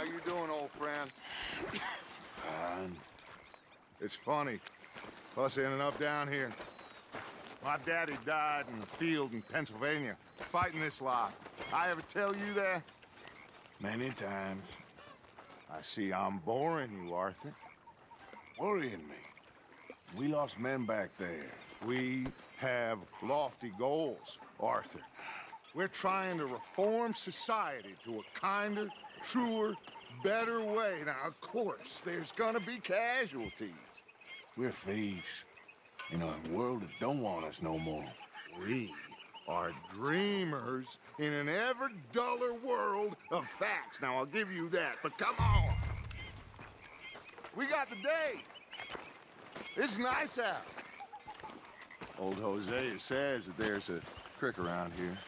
you doing, old friend? Fine. It's funny, us ending up down here. My daddy died in the field in Pennsylvania, fighting this lot. I ever tell you that? Many times. I see I'm boring you, Arthur. Worrying me. We lost men back there. We have lofty goals, Arthur. We're trying to reform society to a kinder, truer, better way. Now, of course, there's gonna be casualties. We're thieves. In a world that don't want us no more. We are dreamers in an ever duller world of facts. Now, I'll give you that, but come on. We got the day. It's nice out. Old Hosea says that there's a creek around here.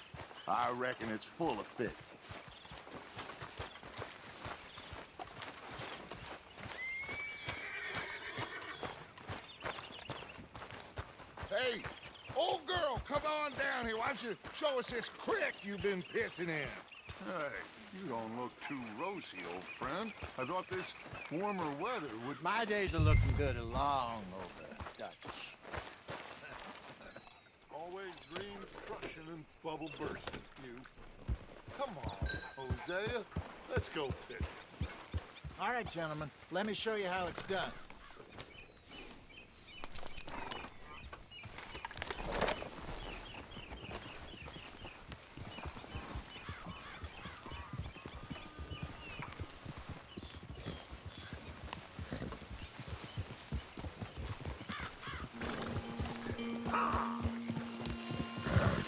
I reckon it's full of fish. Hey, old girl, come on down here. Why don't you show us this creek you've been pissing in? Hey, you don't look too rosy, old friend. I thought this warmer weather would... My days are looking good along over, Dutch. Always dream crushing and bubble bursting, you. Come on, Hosea. Let's go fish. All right, gentlemen, let me show you how it's done.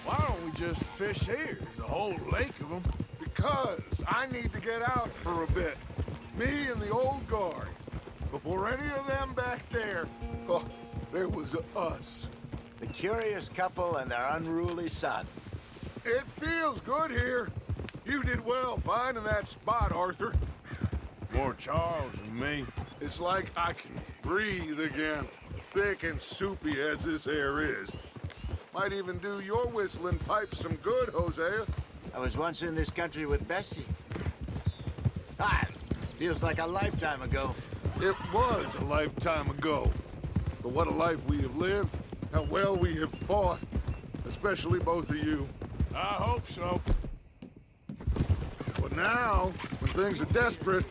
Why don't we just fish here? There's a whole lake of them. Because I need to get out for a bit. Me and the old guard. Before any of them back there, oh, there was us. The curious couple and their unruly son. It feels good here. You did well finding that spot, Arthur. More Charles than me. It's like I can breathe again, thick and soupy as this air is. Might even do your whistling pipes some good, Hosea. I was once in this country with Bessie. Feels like a lifetime ago. It was a lifetime ago. But what a life we have lived. How well we have fought. Especially both of you. I hope so. But now, when things are desperate,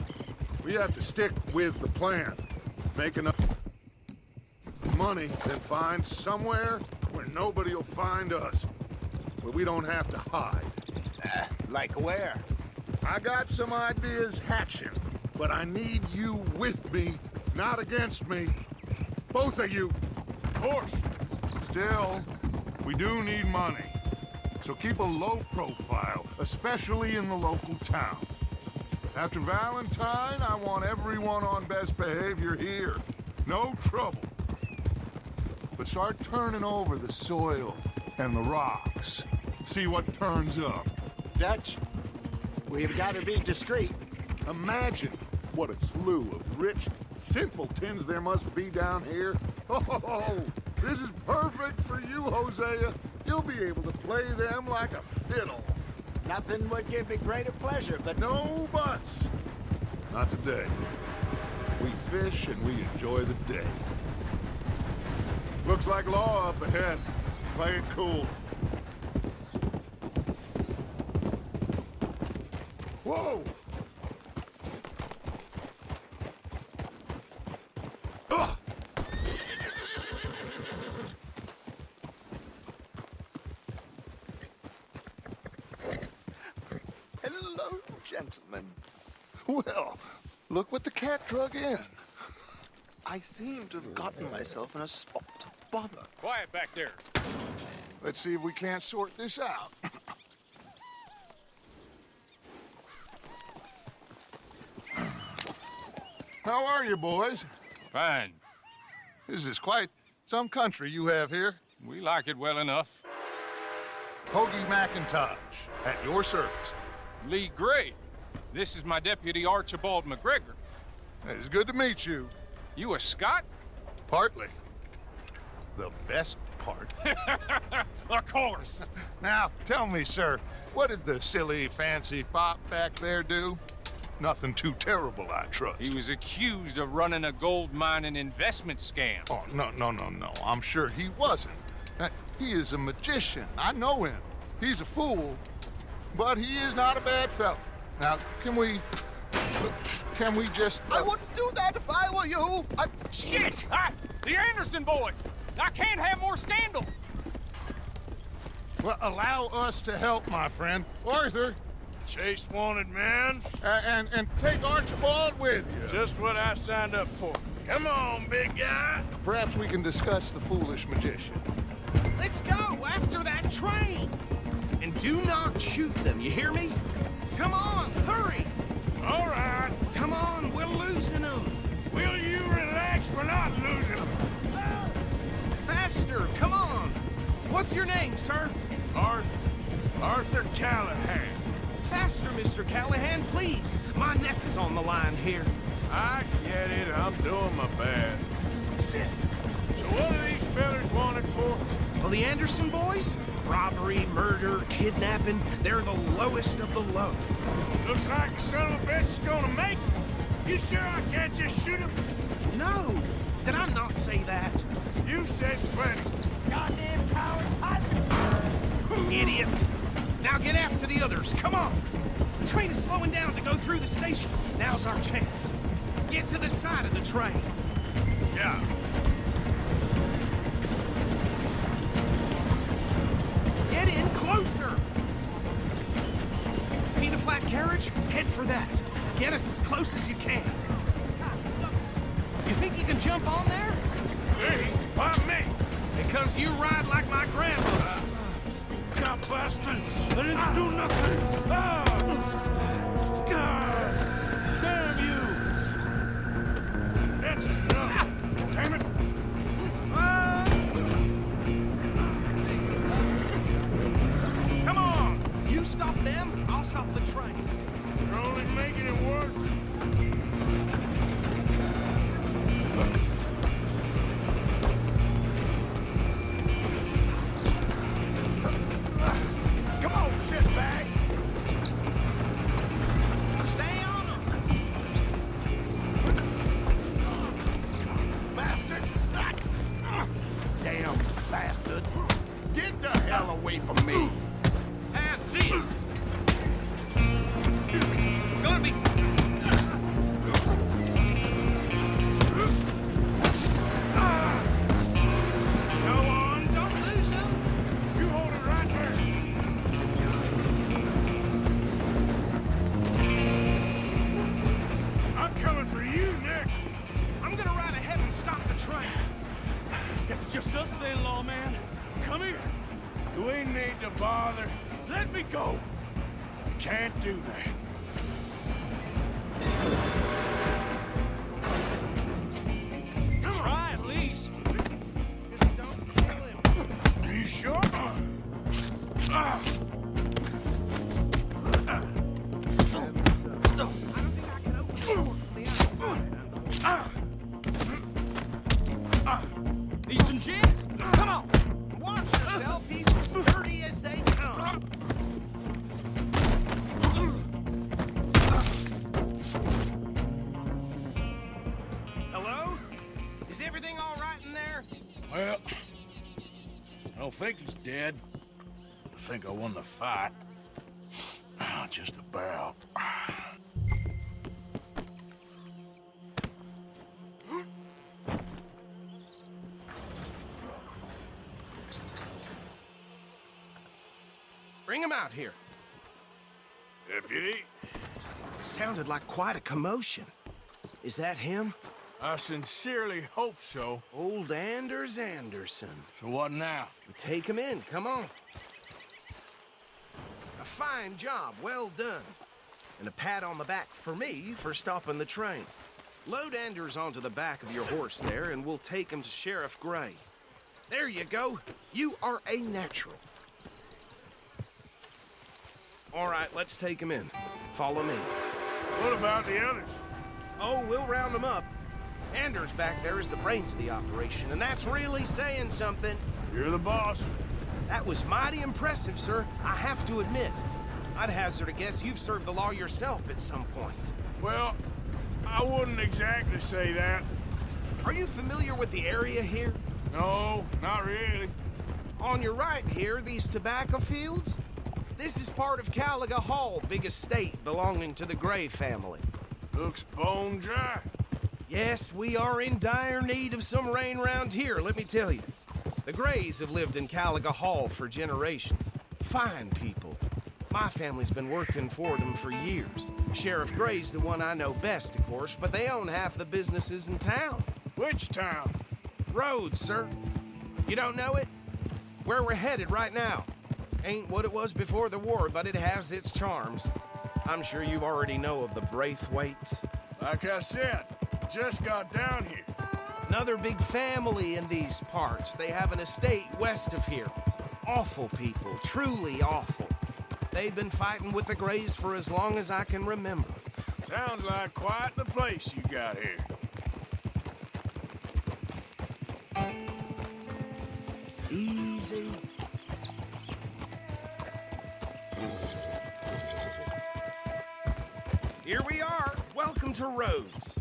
we have to stick with the plan. Make enough money, then find somewhere where nobody will find us. Where we don't have to hide. Like where? I got some ideas hatching, but I need you with me, not against me. Both of you. Of course. Still, we do need money. So keep a low profile, especially in the local town. After Valentine, I want everyone on best behavior here. No trouble. But start turning over the soil and the rocks. See what turns up. Dutch, we've got to be discreet. Imagine what a slew of rich simpletons there must be down here. Oh, this is perfect for you, Hosea. You'll be able to play them like a fiddle. Nothing would give me greater pleasure, but No buts. Not today. We fish and we enjoy the day. Looks like law up ahead. Play it cool. Whoa! Ugh! hello, gentlemen. Well, look what the cat drug in. I seem to have gotten myself in a spot of bother. Quiet back there. Let's see if we can't sort this out. How are you, boys? Fine. This is quite some country you have here. We like it well enough. Hoagie McIntosh, at your service. Lee Gray. This is my deputy Archibald McGregor. It's good to meet you. You a Scot? Partly. The best part. Of course. Now, tell me, sir, what did the silly, fancy fop back there do? Nothing too terrible, I trust. He was accused of running a gold mining investment scam. Oh, no. I'm sure he wasn't. He is a magician. I know him. He's a fool, but he is not a bad fellow. Now, can we just... I wouldn't do that if I were you. Shit! The Anderson boys! I can't have more scandal! Well, allow us to help, my friend. Arthur, Chase wanted man. and take Archibald with you. Just what I signed up for. Come on, big guy. Perhaps we can discuss the foolish magician. Let's go after that train! And do not shoot them, you hear me? Come on, hurry! All right. Come on, we're losing them! Will you relax? We're not losing them. Faster, come on! What's your name, sir? Arthur Callahan. Faster, Mr. Callahan, please! My neck is on the line here. I get it. I'm doing my best. So what are these fellas wanted for? Well, the Anderson boys? Robbery, murder, kidnapping, they're the lowest of the low. Looks like the son of a bitch is gonna make it. You sure I can't just shoot him? No! Did I not say that? You said plenty. Goddamn cowards! Idiot! Now get after the others, come on! The train is slowing down to go through the station. Now's our chance. Get to the side of the train. Yeah. Get in closer! See the flat carriage? Head for that. Get us as close as you can. You think you can jump on there? Hey, why me? Because you ride like my grandmother. Cop bastard! I didn't do nothing! God! Damn you! That's enough! Damn it! Come on! You stop them, I'll stop the train. You're only making it worse. Come on, shitbag! Stay on them! Bastard! Damn bastard. Get the hell away from me! Have this! Gonna be... Go on, don't lose them! You hold it right there. I'm coming for you next. I'm gonna ride ahead and stop the train. Guess it's just us then, lawman. Come here. Do we need to bother? Let me go. I can't do that. Try at least. Just don't kill him. Are you sure? Need some gin? Come on! Watch yourself, he's as dirty as they come. Hello? Is everything all right in there? Well, I don't think he's dead. I think I won the fight. Just about. Bring him out here. Deputy, Sounded like quite a commotion. Is that him? I sincerely hope so. Old Anders Anderson. So what now? Take him in, come on. A fine job, well done. And a pat on the back for me for stopping the train. Load Anders onto the back of your horse there, and we'll take him to Sheriff Gray. There you go. You are a natural. All right, let's take him in. Follow me. What about the others? Oh, we'll round them up. Anders back there is the brains of the operation, and that's really saying something. You're the boss. That was mighty impressive, sir. I have to admit. I'd hazard a guess you've served the law yourself at some point. Well, I wouldn't exactly say that. Are you familiar with the area here? No, not really. On your right here, these tobacco fields? This is part of Caliga Hall, big estate belonging to the Gray family. Looks bone dry. Yes, we are in dire need of some rain round here, let me tell you. The Grays have lived in Caliga Hall for generations. Fine people. My family's been working for them for years. Sheriff Gray's the one I know best, of course, but they own half the businesses in town. Which town? Rhodes, sir. You don't know it? Where we're headed right now. Ain't what it was before the war, but it has its charms. I'm sure you already know of the Braithwaites. Like I said, just got down here. Another big family in these parts. They have an estate west of here. Awful people, truly awful. They've been fighting with the Grays for as long as I can remember. Sounds like quite the place you got here. Easy. Here we are. Welcome to Rhodes.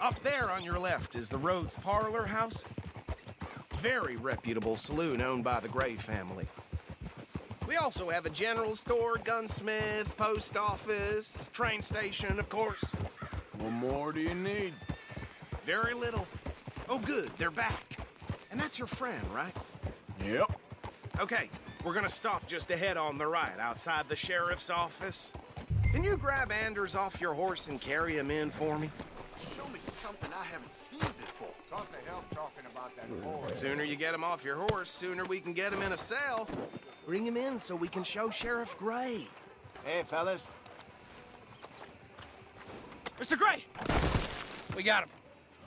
Up there on your left is the Rhodes Parlor House. Very reputable saloon owned by the Gray family. We also have a general store, gunsmith, post office, train station, of course. What more do you need? Very little. Oh, good, they're back. And that's your friend, right? Yep. Okay, we're gonna stop just ahead on the right, outside the sheriff's office. Can you grab Anders off your horse and carry him in for me? Show me something I haven't seen before. Can't they help talking about that boy? Sooner you get him off your horse, sooner we can get him in a cell. Bring him in so we can show Sheriff Gray. Hey, fellas. Mr. Gray! We got him.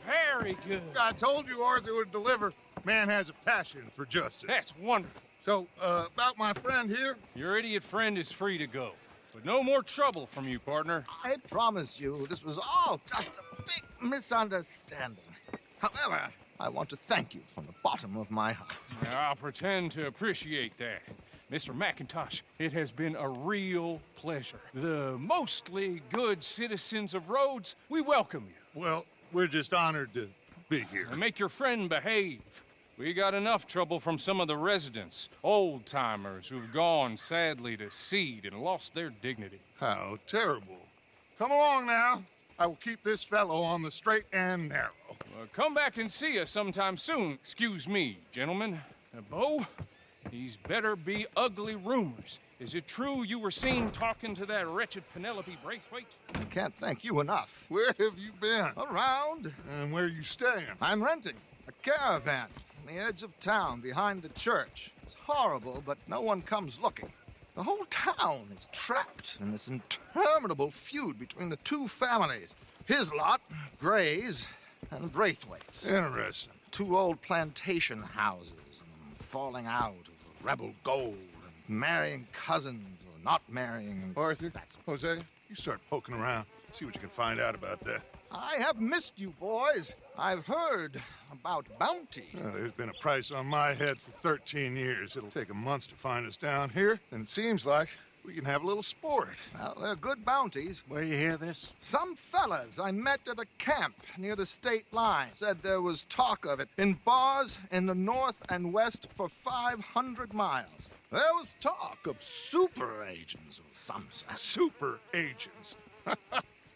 Very good. I told you Arthur would deliver. Man has a passion for justice. That's wonderful. So, about my friend here? Your idiot friend is free to go. But no more trouble from you, partner. I promise you, this was all just a big misunderstanding. However, I want to thank you from the bottom of my heart. I'll pretend to appreciate that. Mr. McIntosh, it has been a real pleasure. The mostly good citizens of Rhodes, we welcome you. Well, we're just honored to be here. And make your friend behave. We got enough trouble from some of the residents, old-timers who've gone, sadly, to seed and lost their dignity. How terrible. Come along now. I will keep this fellow on the straight and narrow. Come back and see us sometime soon. Excuse me, gentlemen. Bo, these better be ugly rumors. Is it true you were seen talking to that wretched Penelope Braithwaite? I can't thank you enough. Where have you been? Around, And where you staying? I'm renting a caravan on the edge of town behind the church. It's horrible, but no one comes looking. The whole town is trapped in this interminable feud between the two families. His lot, Gray's, and Braithwaite's. Interesting. Two old plantation houses, and falling out of rebel gold, and marrying cousins or not marrying. Arthur, That's Jose, you start poking around. See what you can find out about that. I have missed you, boys. I've heard about bounty. There's been a price on my head for 13 years. It'll take a month to find us down here, and it seems like we can have a little sport. Well, they're good bounties. Where you hear this? Some fellas I met at a camp near the state line said there was talk of it in bars in the north and west for 500 miles. There was talk of super agents of some sort. Super agents.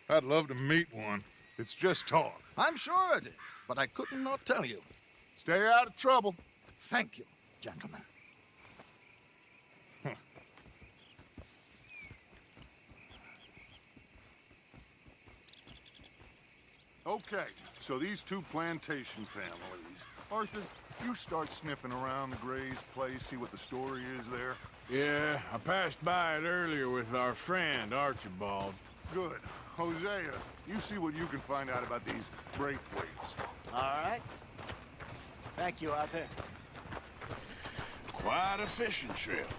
I'd love to meet one. It's just talk. I'm sure it is, but I couldn't not tell you. Stay out of trouble. Thank you, gentlemen. Okay, so these two plantation families. Arthur, you start sniffing around the Gray's place, see what the story is there. Yeah, I passed by it earlier with our friend, Archibald. Good. Hosea, you see what you can find out about these Braithwaites. All right. Thank you, Arthur. Quite a fishing trip.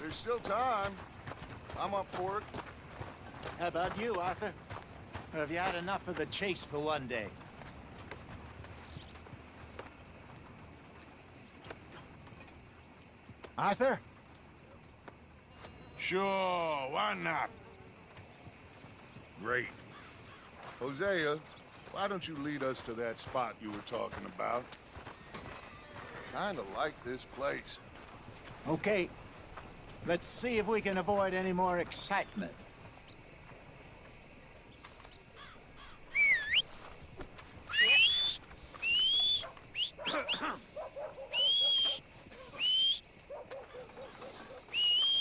There's still time. I'm up for it. How about you, Arthur? Or have you had enough of the chase for one day? Arthur? Sure, why not? Great. Hosea, why don't you lead us to that spot you were talking about? Kinda like this place. Okay. Let's see if we can avoid any more excitement.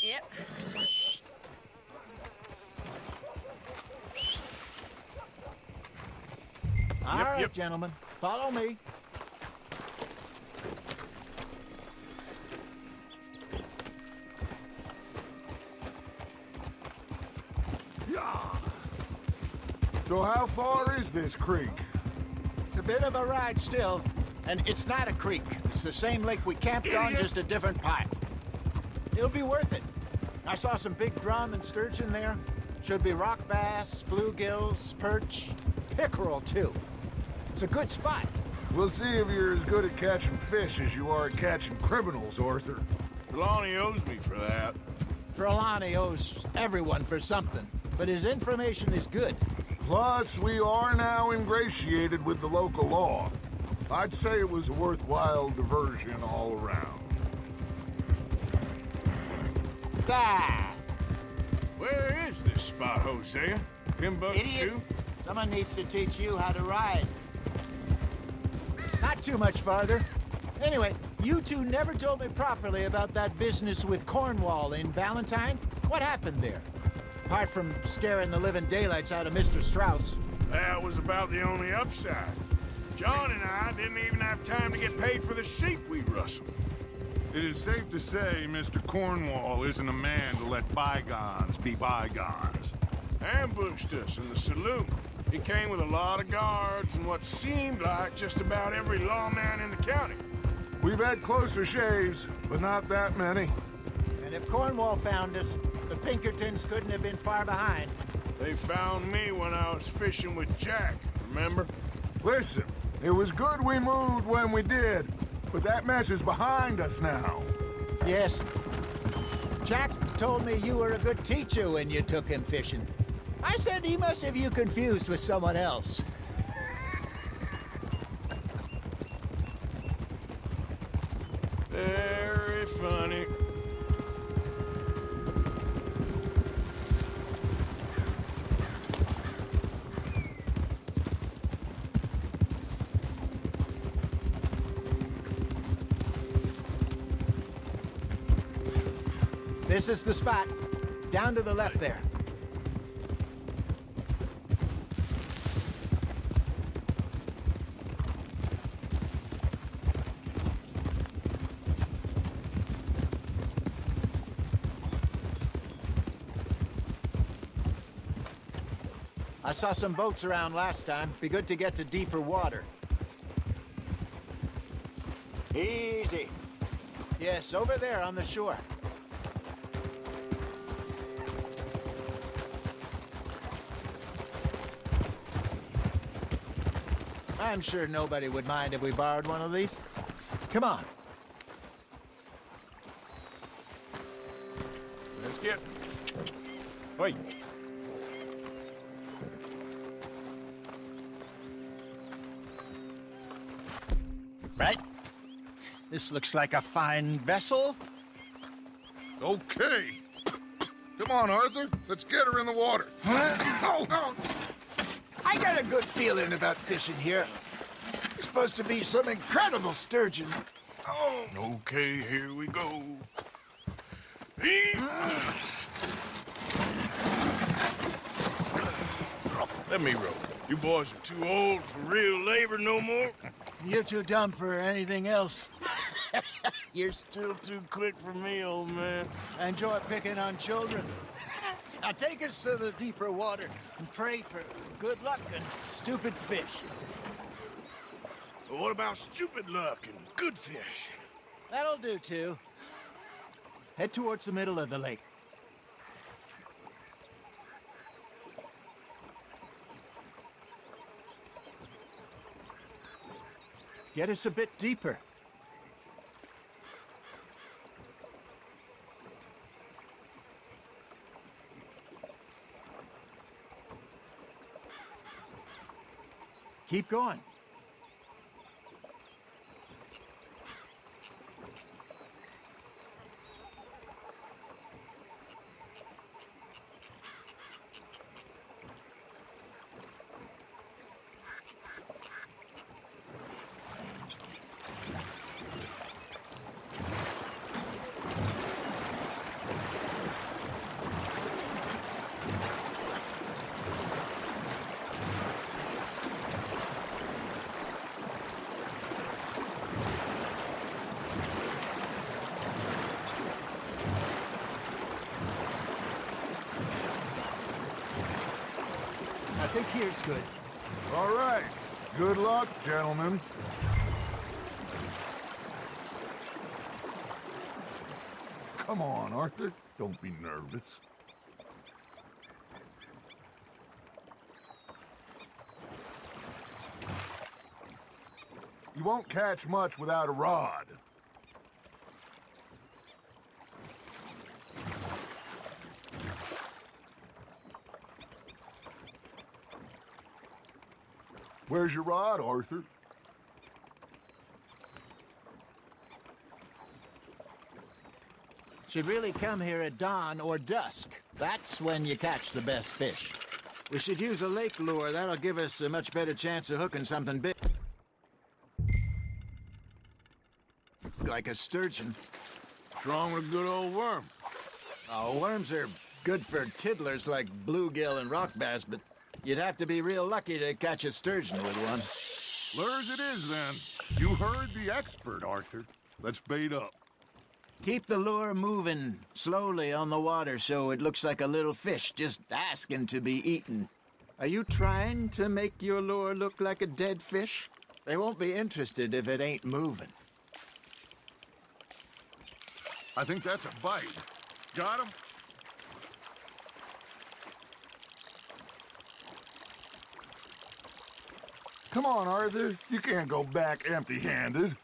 Yep. All right, gentlemen. Follow me. So how far is this creek? It's a bit of a ride still, and it's not a creek. It's the same lake we camped on, just a different part. It'll be worth it. I saw some big drum and sturgeon there. Should be rock bass, bluegills, perch, pickerel too. It's a good spot. We'll see if you're as good at catching fish as you are at catching criminals, Arthur. Trelawney owes me for that. Trelawney owes everyone for something, but his information is good. Plus, we are now ingratiated with the local law. I'd say it was a worthwhile diversion all around. Ah! Where is this spot, Hosea? Timbuktu? Idiot! Someone needs to teach you how to ride. Not too much farther. Anyway, you two never told me properly about that business with Cornwall in Valentine. What happened there? Apart from scaring the living daylights out of Mr. Strauss. That was about the only upside. John and I didn't even have time to get paid for the sheep we rustled. It is safe to say Mr. Cornwall isn't a man to let bygones be bygones. Ambushed us in the saloon. He came with a lot of guards and what seemed like just about every lawman in the county. We've had closer shaves, but not that many. And if Cornwall found us, the Pinkertons couldn't have been far behind. They found me when I was fishing with Jack, remember? Listen, it was good we moved when we did, but that mess is behind us now. Yes. Jack told me you were a good teacher when you took him fishing. I said he must have you confused with someone else. Very funny. This is the spot. Down to the left there. I saw some boats around last time. Be good to get to deeper water. Easy. Yes, over there on the shore. I'm sure nobody would mind if we borrowed one of these. Come on. Let's get... Wait. Right? This looks like a fine vessel. Okay. Come on, Arthur. Let's get her in the water. Oh. I got a good feeling about fishing here. There's supposed to be some incredible sturgeon. Oh. Okay, here we go. Let me row. You boys are too old for real labor no more. You're too dumb for anything else. You're still too quick for me, old man. I enjoy picking on children. Now take us to the deeper water and pray for good luck and stupid fish. Well, what about stupid luck and good fish? That'll do, too. Head towards the middle of the lake. Get us a bit deeper. Keep going. I think here's good. All right. Good luck, gentlemen. Come on, Arthur. Don't be nervous. You won't catch much without a rod. Where's your rod, Arthur? Should really come here at dawn or dusk. That's when you catch the best fish. We should use a lake lure. That'll give us a much better chance of hooking something big. Like a sturgeon. What's wrong with a good old worm? Oh, worms are good for tiddlers like bluegill and rock bass, but you'd have to be real lucky to catch a sturgeon with one. Lures it is, then. You heard the expert, Arthur. Let's bait up. Keep the lure moving slowly on the water so it looks like a little fish just asking to be eaten. Are you trying to make your lure look like a dead fish? They won't be interested if it ain't moving. I think that's a bite. Got him? Come on, Arthur. You can't go back empty-handed.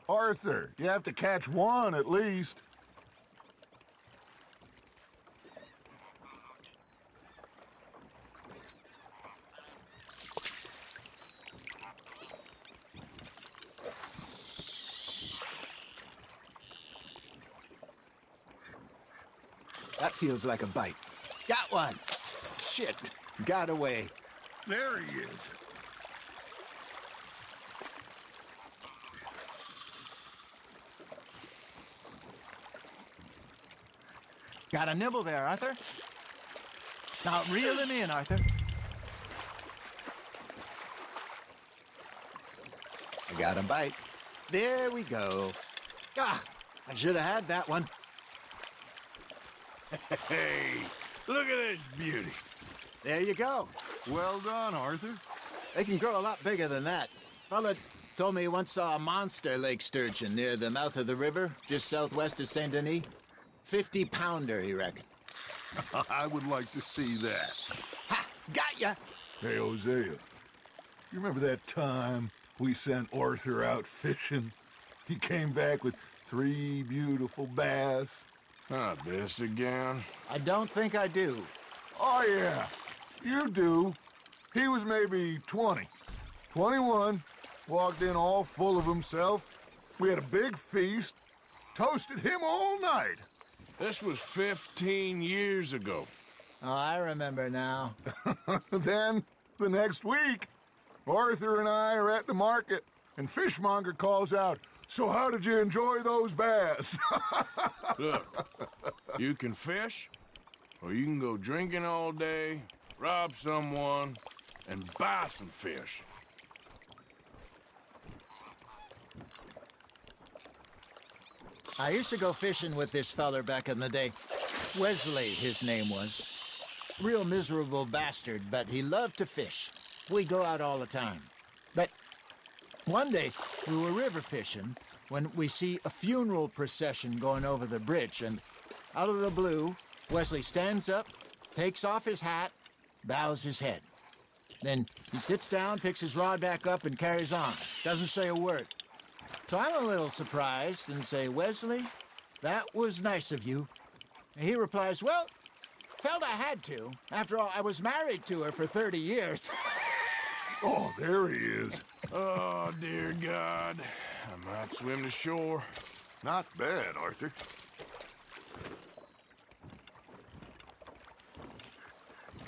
Arthur, you have to catch one at least. That feels like a bite. Got one. Shit. Got away. There he is. Got a nibble there, Arthur. Now reel him in, Arthur. I got a bite. There we go. Ah, I should have had that one. Hey, look at this beauty. There you go. Well done, Arthur. They can grow a lot bigger than that. Fella told me he once saw a monster lake sturgeon near the mouth of the river, just southwest of Saint Denis. 50-pounder, he reckoned. I would like to see that. Ha! Got ya! Hey, Hosea, you remember that time we sent Arthur out fishing? He came back with 3 beautiful bass. Not this again. I don't think I do. Oh, yeah, you do. He was maybe 20, 21, walked in all full of himself. We had a big feast, toasted him all night. This was 15 years ago. Oh, I remember now. Then, the next week, Arthur and I are at the market, and Fishmonger calls out, "So how did you enjoy those bass?" Look, you can fish, or you can go drinking all day, rob someone, and buy some fish. I used to go fishing with this feller back in the day. Wesley, his name was. Real miserable bastard, but he loved to fish. We go out all the time. But one day, we were river fishing when we see a funeral procession going over the bridge, and out of the blue, Wesley stands up, takes off his hat, bows his head. Then he sits down, picks his rod back up, and carries on. Doesn't say a word. So I'm a little surprised and say, Wesley, that was nice of you. And he replies, well, felt I had to. After all, I was married to her for 30 years. Oh, there he is. Oh, dear God. I might swim to shore. Not bad, Arthur.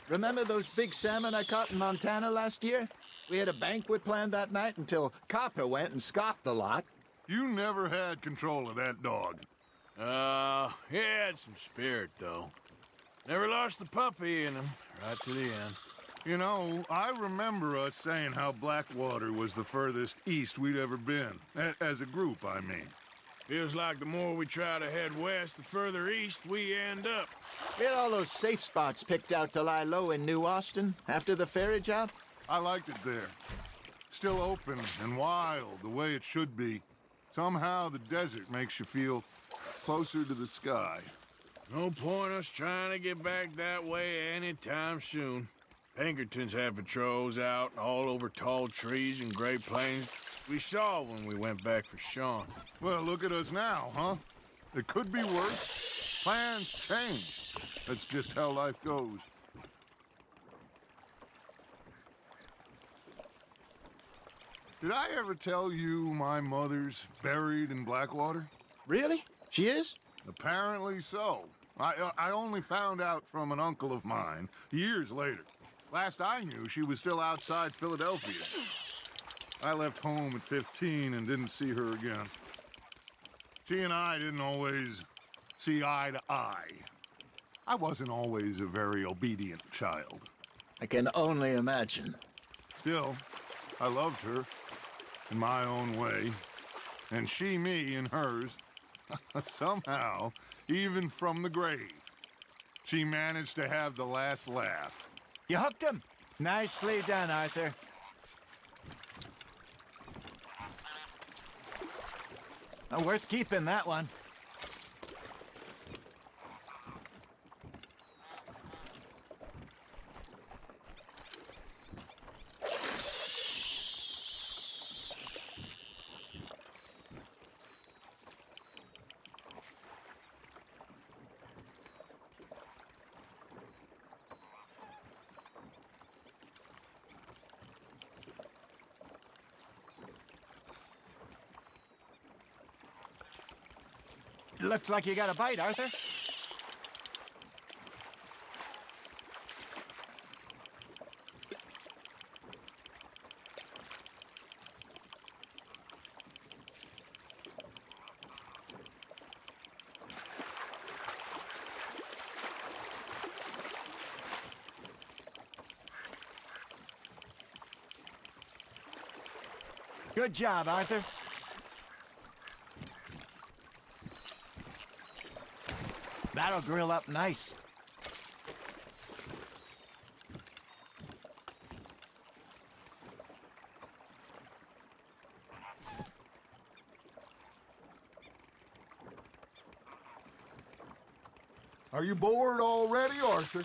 Remember those big salmon I caught in Montana last year? We had a banquet planned that night until Copper went and scoffed a lot. You never had control of that dog. He had some spirit, though. Never lost the puppy in him, right to the end. You know, I remember us saying how Blackwater was the furthest east we'd ever been. As a group, I mean. Feels like the more we try to head west, the further east we end up. We had all those safe spots picked out to lie low in New Austin after the ferry job. I liked it there. Still open and wild, the way it should be. Somehow the desert makes you feel closer to the sky. No point us trying to get back that way anytime soon. Pinkertons had patrols out all over tall trees and Great Plains. We saw when we went back for Sean. Well, look at us now, huh? It could be worse. Plans change. That's just how life goes. Did I ever tell you my mother's buried in Blackwater? Really? She is? Apparently so. I only found out from an uncle of mine years later. Last I knew, she was still outside Philadelphia. I left home at 15 and didn't see her again. She and I didn't always see eye to eye. I wasn't always a very obedient child. I can only imagine. Still, I loved her in my own way, and she me in hers. Somehow, even from the grave, she managed to have the last laugh. You hooked him. Nicely done, Arthur. Worth keeping, that one. Looks like you got a bite, Arthur. Good job, Arthur. That'll grill up nice. Are you bored already, Arthur?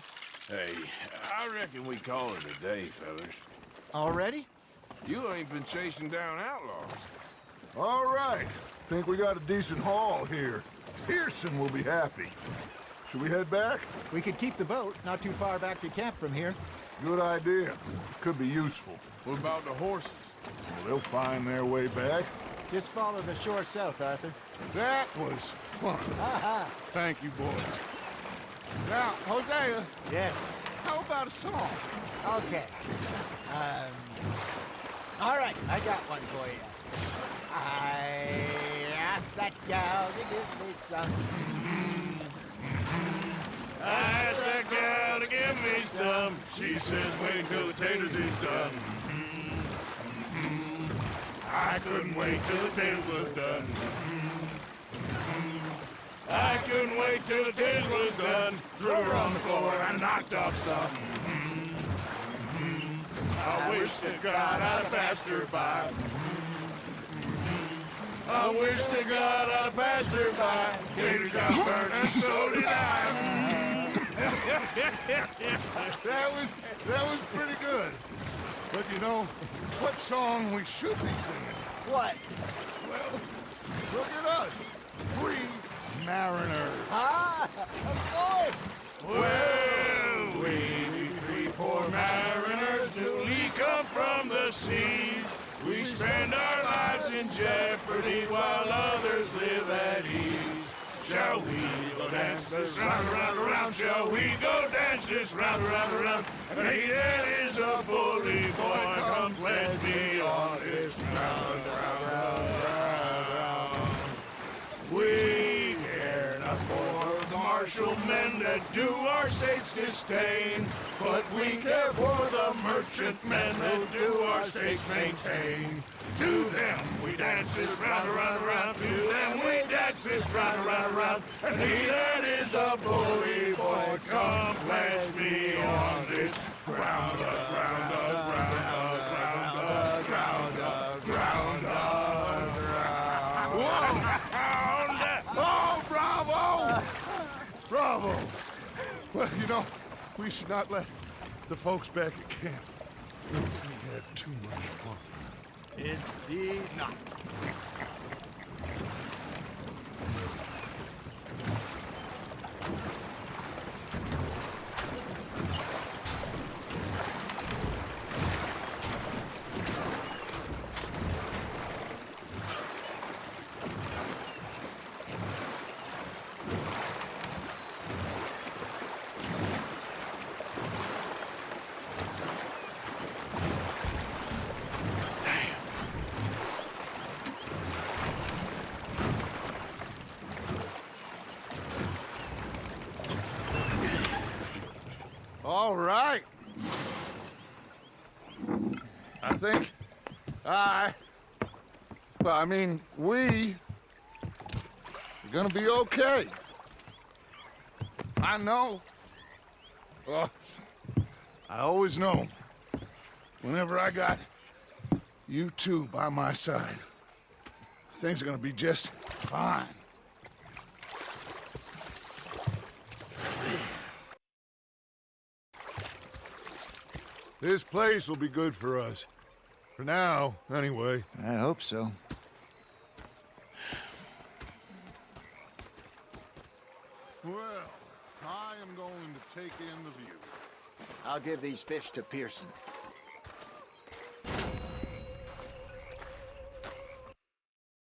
Hey, I reckon we call it a day, fellas. Already? You ain't been chasing down outlaws. All right. Think we got a decent haul here. Pearson will be happy. Should we head back? We could keep the boat not too far back to camp from here. Good idea. Could be useful. What about the horses? Well, they'll find their way back. Just follow the shore south, Arthur. That was fun. Aha! Thank you, boys. Now, Hosea, Yes. how about a song? Okay. All right, I got one for you. I asked that gal to give me some. I asked that gal to give me some. She says, wait till the taters is done. I couldn't wait till the taters was done. I couldn't wait till the taste was done. Threw her on the floor and knocked off some. I wish to God I'd have passed her by. I wish to God I'd have passed her by. Tater got burned and so did I. That was pretty good. But you know, what song we should be singing? What? Well, look at us. Three mariners. Ah, of course. Well, we three poor mariners newly come from the seas. We spend our lives in jeopardy while others live at ease. Shall we go dance this round, round, round? Shall we go dance this round, round, round? And he that is a bully boy, come pledge me on this round, round, round, round. We care not for the martial men that do our state's disdain, but we care for the merchant men that do our state's maintain. To them we dance this round, round, round. To them we dance this round, round, round. And he that is a bully boy, come pledge me on this ground, ground, ground, ground, ground, ground, ground. Oh, bravo! Bravo! Well, you know, we should not let the folks back at camp think that we had too much fun. Indeed not. All right. I think we are gonna be okay. I know. I always know. Whenever I got you two by my side, things are gonna be just fine. This place will be good for us. For now, anyway. I hope so. Well, I am going to take in the view. I'll give these fish to Pearson.